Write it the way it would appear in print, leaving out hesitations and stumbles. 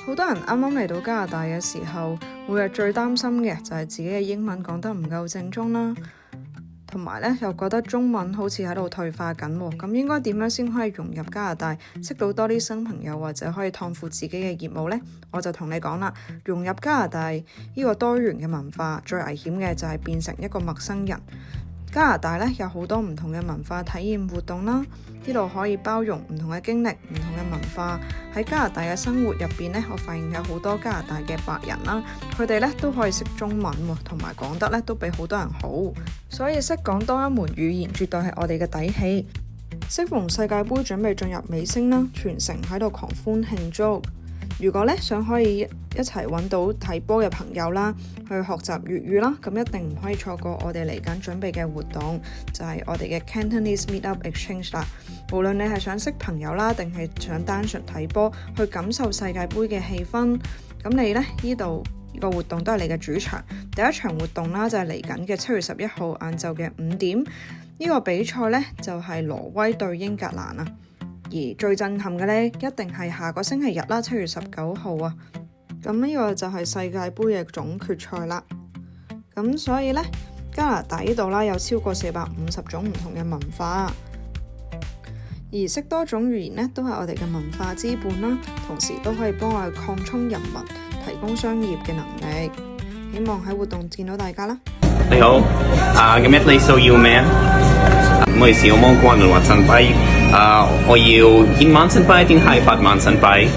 好多人啱啱嚟到加拿大嘅時候，每日最擔心嘅就係自己嘅英文講得唔夠正宗啦，同埋咧又覺得中文好似喺度退化緊喎。咁應該點樣先可以融入加拿大，識到多啲新朋友或者可以擴闊自己嘅業務呢？我就同你講啦，融入加拿大呢個多元嘅文化，最危險嘅就係變成一個陌生人。加拿大咧有好多唔同嘅文化體驗活動啦，呢度可以包容唔同嘅經歷、唔同嘅文化。喺加拿大嘅生活入邊咧，我發現有好多加拿大嘅白人啦，佢哋咧都可以識中文喎，同埋講得咧都比好多人好，所以識講多一門語言絕對係我哋嘅底氣。適逢世界盃準備進入尾聲啦，全城喺度狂歡慶祝。如果咧想可以一齊揾到睇波嘅朋友啦，去學習粵語啦，咁一定唔可以錯過我哋嚟緊準備嘅活動，就係我哋嘅 Cantonese Meetup Exchange 啦。無論你係想識朋友啦，定係想單純睇波，去感受世界盃嘅氣氛，咁你咧呢度個活動都係你嘅主場。第一場活動啦，就係嚟緊嘅7月11號晏晝嘅5點，呢個比賽咧就係挪威對英格蘭啊。而最震撼嘅呢，一定係下個星期日啦，7月19號啊。咁呢個就係世界盃嘅總決賽啦。咁所以呢，加拿大呢度啦有超過450種唔同嘅文化，而識多種語言呢，都係我哋嘅文化資本啦，同時都可以幫我哋擴充人民，提供商業嘅能力。希望喺活動見到大家啦。你好，咁一你需要咩？唔好意思，我冇關聯話新幣，我要1萬新幣定係8萬新幣？